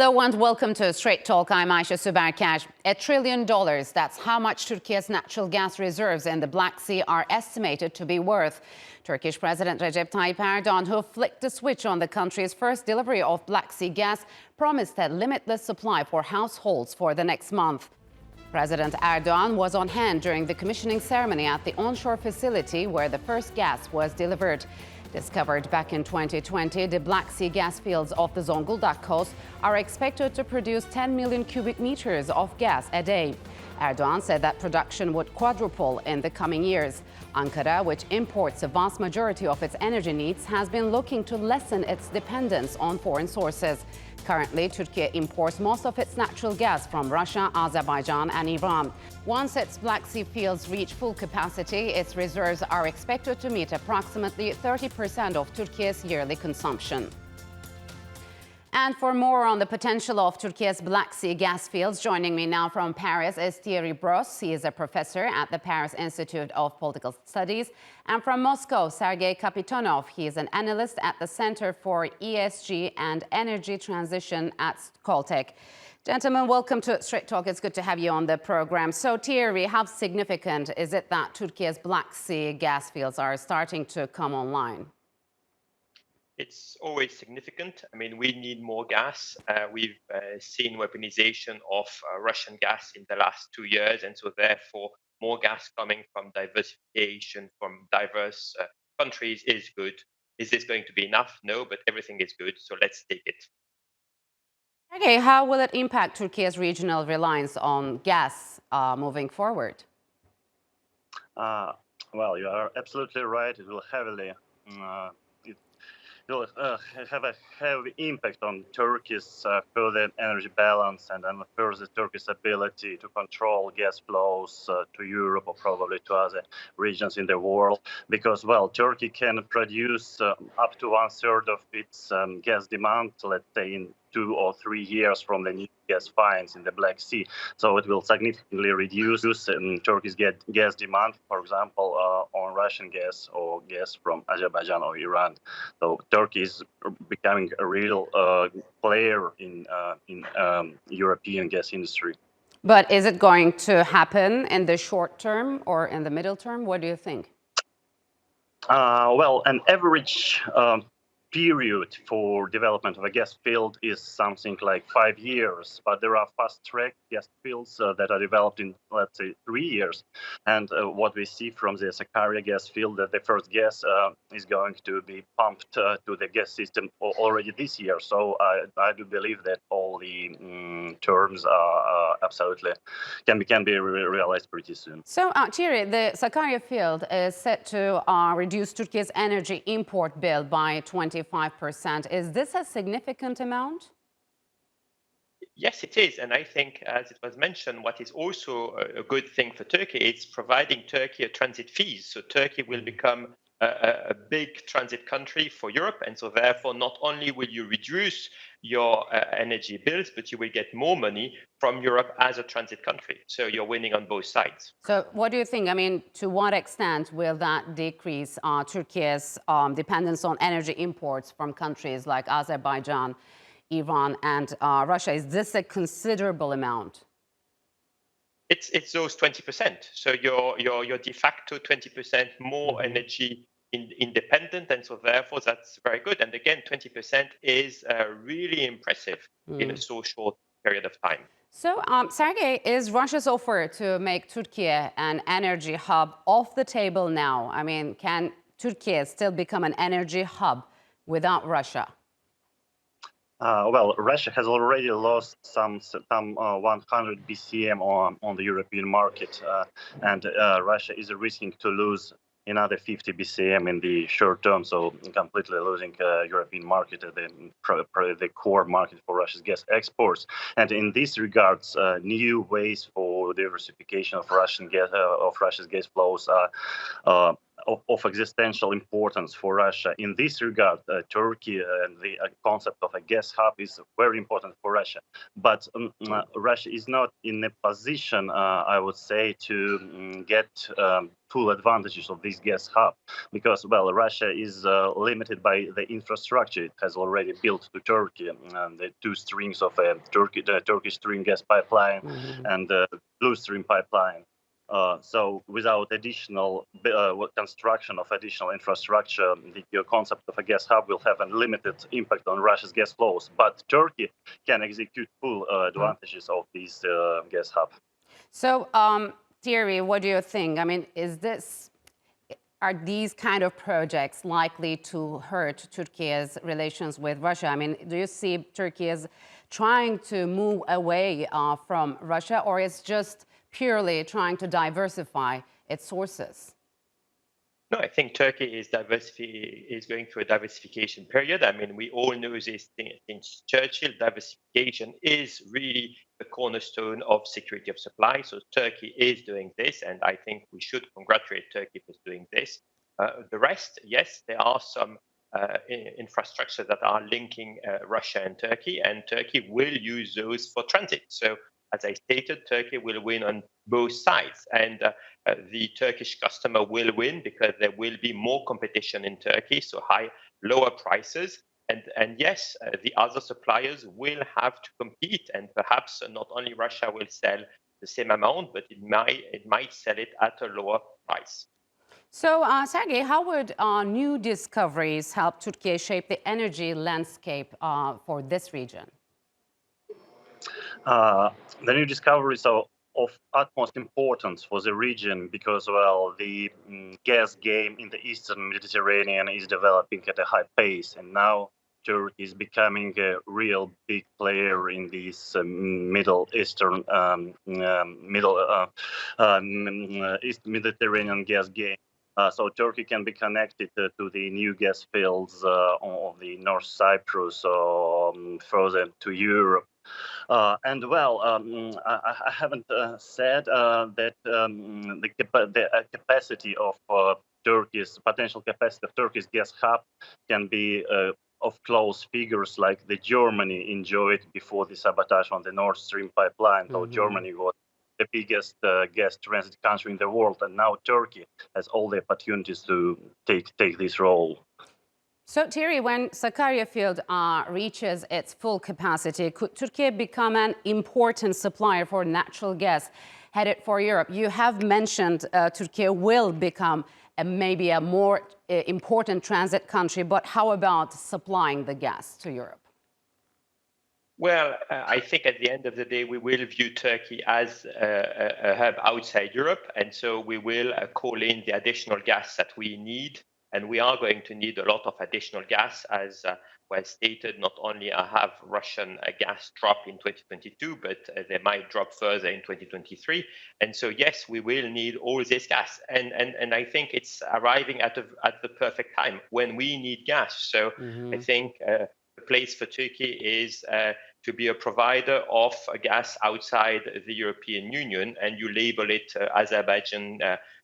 Hello and welcome to Straight Talk. I'm Aisha Subarkash. $1 trillion, that's how much Turkey's natural gas reserves in the Black Sea are estimated to be worth. Turkish President Recep Tayyip Erdogan, who flicked the switch on the country's first delivery of Black Sea gas, promised a limitless supply for households for the next month. President Erdogan was on hand during the commissioning ceremony at the onshore facility where the first gas was delivered. Discovered back in 2020, the Black Sea gas fields off the Zonguldak coast are expected to produce 10 million cubic meters of gas a day. Erdogan said that production would quadruple in the coming years. Ankara, which imports a vast majority of its energy needs, has been looking to lessen its dependence on foreign sources. Currently, Turkey imports most of its natural gas from Russia, Azerbaijan and Iran. Once its Black Sea fields reach full capacity, its reserves are expected to meet approximately 30% of Turkey's yearly consumption. And for more on the potential of Turkey's Black Sea gas fields, joining me now from Paris is Thierry Bros. He is a professor at the Paris Institute of Political Studies. And from Moscow, Sergei Kapitonov. He is an analyst at the Center for ESG and Energy Transition at Caltech. Gentlemen, welcome to Straight Talk. It's good to have you on the program. So, Thierry, how significant is it that Turkey's Black Sea gas fields are starting to come online? It's always significant. I mean, we need more gas. We've seen weaponization of Russian gas in the last 2 years, and so therefore more gas coming from diversification from diverse countries is good. Is this going to be enough? No, but everything is good, so let's take it. Okay, how will it impact Turkey's regional reliance on gas moving forward? Well, you are absolutely right. It will heavily will have a heavy impact on Turkey's further energy balance and then further Turkey's ability to control gas flows to Europe or probably to other regions in the world. Because, well, Turkey can produce up to 1/3 of its gas demand, let's say in 2 or 3 years from the new gas finds in the Black Sea. So it will significantly reduce Turkey's gas demand, for example, on Russian gas or gas from Azerbaijan or Iran. So Turkey is becoming a real player in European gas industry. But is it going to happen in the short term or in the middle term? What do you think? Well, an average period for development of a gas field is something like 5 years, but there are fast-track gas fields that are developed in, let's say, 3 years. And what we see from the Sakarya gas field, that the first gas is going to be pumped to the gas system already this year. So I do believe that all the terms are absolutely can be realized pretty soon. So, Thierry, the Sakarya field is set to reduce Turkey's energy import bill by 25%. Is this a significant amount? Yes, it is. And I think, as it was mentioned, what is also a good thing for Turkey is providing Turkey a transit fees. So Turkey will become a big transit country for Europe. And so therefore, not only will you reduce your energy bills, but you will get more money from Europe as a transit country. So you're winning on both sides. So what do you think? I mean, to what extent will that decrease Turkey's dependence on energy imports from countries like Azerbaijan, Iran, and Russia? Is this a considerable amount? It's those 20%. So you're de facto 20% more energy independent, and so therefore that's very good. And again, 20% is really impressive in a so short period of time. So, Sergei, is Russia's offer to make Turkey an energy hub off the table now? I mean, can Turkey still become an energy hub without Russia? Well, Russia has already lost some 100 BCM on the European market, and Russia is risking to lose another 50 BCM in the short term, so completely losing European market, the core market for Russia's gas exports. And in this regards, new ways for diversification of Russia's gas flows are of existential importance for Russia. In this regard, Turkey and the concept of a gas hub is very important for Russia. But Russia is not in a position, I would say, to get full advantages of this gas hub, because, well, Russia is limited by the infrastructure it has already built to Turkey, and the two strings of the Turkish stream gas pipeline and the Blue Stream pipeline. So without additional construction of additional infrastructure, the concept of a gas hub will have a limited impact on Russia's gas flows. But Turkey can execute full advantages of this gas hub. So, Thierry, what do you think? I mean, are these kind of projects likely to hurt Turkey's relations with Russia? I mean, do you see Turkey as trying to move away from Russia, or is just purely trying to diversify its sources? No, I think Turkey is going through a diversification period. I mean, we all know this since Churchill. Diversification is really the cornerstone of security of supply. So Turkey is doing this, and I think we should congratulate Turkey for doing this. The rest, yes, there are some infrastructure that are linking Russia and Turkey will use those for transit. So, as I stated, Turkey will win on both sides, and the Turkish customer will win because there will be more competition in Turkey, so lower prices. And yes, the other suppliers will have to compete, and perhaps not only Russia will sell the same amount, but it might sell it at a lower price. So, Sergey, how would new discoveries help Turkey shape the energy landscape for this region? The new discoveries are of utmost importance for the region because, well, the gas game in the Eastern Mediterranean is developing at a high pace, and now Turkey is becoming a real big player in this Middle Eastern, East Mediterranean gas game. So Turkey can be connected to the new gas fields of the North Cyprus or further to Europe. And well, I haven't said that the capacity of potential capacity of Turkey's gas hub can be of close figures like the Germany enjoyed before the sabotage on the Nord Stream pipeline. So Germany was the biggest gas transit country in the world, and now Turkey has all the opportunities to take this role. So, Thierry, when Sakarya field reaches its full capacity, could Turkey become an important supplier for natural gas headed for Europe? You have mentioned Turkey will become maybe a more important transit country, but how about supplying the gas to Europe? Well, I think at the end of the day, we will view Turkey as a hub outside Europe, and so we will call in the additional gas that we need. And we are going to need a lot of additional gas, as was stated. Not only have Russian gas drop in 2022, but they might drop further in 2023. And so, yes, we will need all this gas. And I think it's arriving at the perfect time when we need gas. So I think the place for Turkey is to be a provider of gas outside the European Union, and you label it Azerbaijan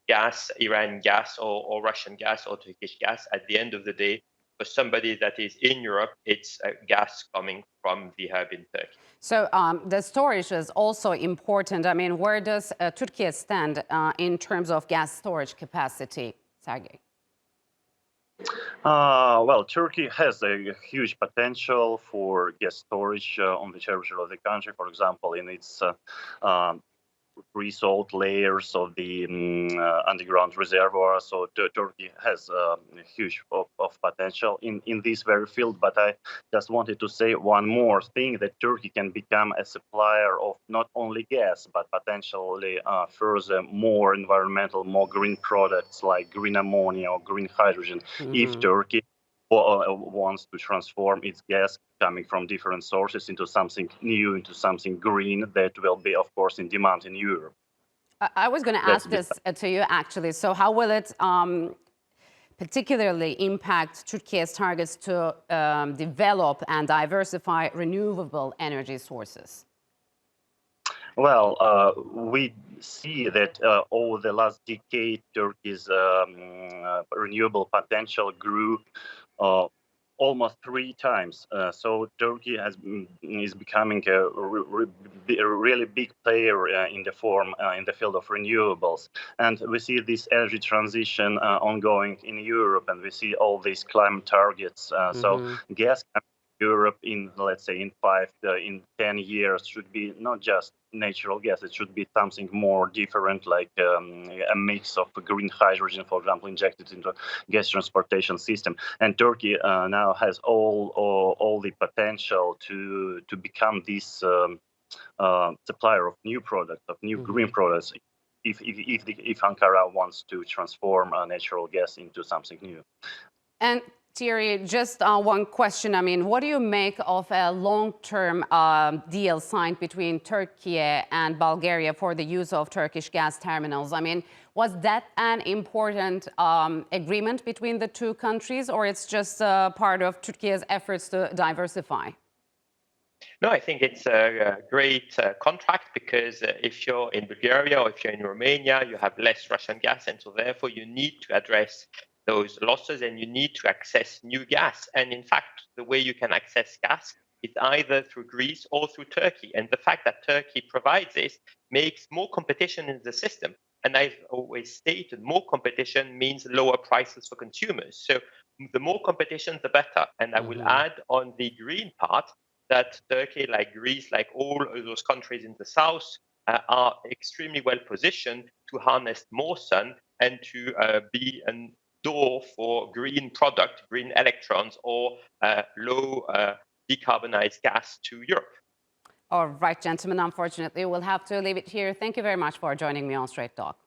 gas, Iran gas, or Russian gas, or Turkish gas. At the end of the day, for somebody that is in Europe, it's gas coming from the hub in Turkey. So the storage is also important. I mean, where does Turkey stand in terms of gas storage capacity, Sergey? Well, Turkey has a huge potential for gas storage on the territory of the country. For example, in its pre-salt layers of the underground reservoirs. So Turkey has a huge of potential in this very field. But I just wanted to say one more thing, that Turkey can become a supplier of not only gas, but potentially further more environmental, more green products like green ammonia or green hydrogen, if Turkey wants to transform its gas coming from different sources into something new, into something green that will be, of course, in demand in Europe. I was going to ask this to you, actually. So how will it particularly impact Turkey's targets to develop and diversify renewable energy sources? Well, we see that over the last decade, Turkey's renewable potential grew almost 3 times. So Turkey is becoming a really big player in the field of renewables, and we see this energy transition ongoing in Europe, and we see all these climate targets. So gas Europe in, let's say, in 10 years should be not just natural gas. It should be something more different, like a mix of green hydrogen, for example, injected into gas transportation system. And Turkey now has all the potential to become this supplier of new products, of new green products, if Ankara wants to transform natural gas into something new. And Thierry, just one question. I mean, what do you make of a long-term deal signed between Turkey and Bulgaria for the use of Turkish gas terminals? I mean, was that an important agreement between the two countries, or it's just part of Turkey's efforts to diversify? No, I think it's a great contract because if you're in Bulgaria or if you're in Romania, you have less Russian gas, and so therefore you need to address those losses and you need to access new gas. And in fact, the way you can access gas is either through Greece or through Turkey. And the fact that Turkey provides this makes more competition in the system. And I've always stated more competition means lower prices for consumers. So the more competition, the better. And I will add on the green part that Turkey, like Greece, like all of those countries in the south, are extremely well positioned to harness more sun and to be an door for green product, green electrons, or low decarbonized gas to Europe. All right, gentlemen, unfortunately, we'll have to leave it here. Thank you very much for joining me on Straight Talk.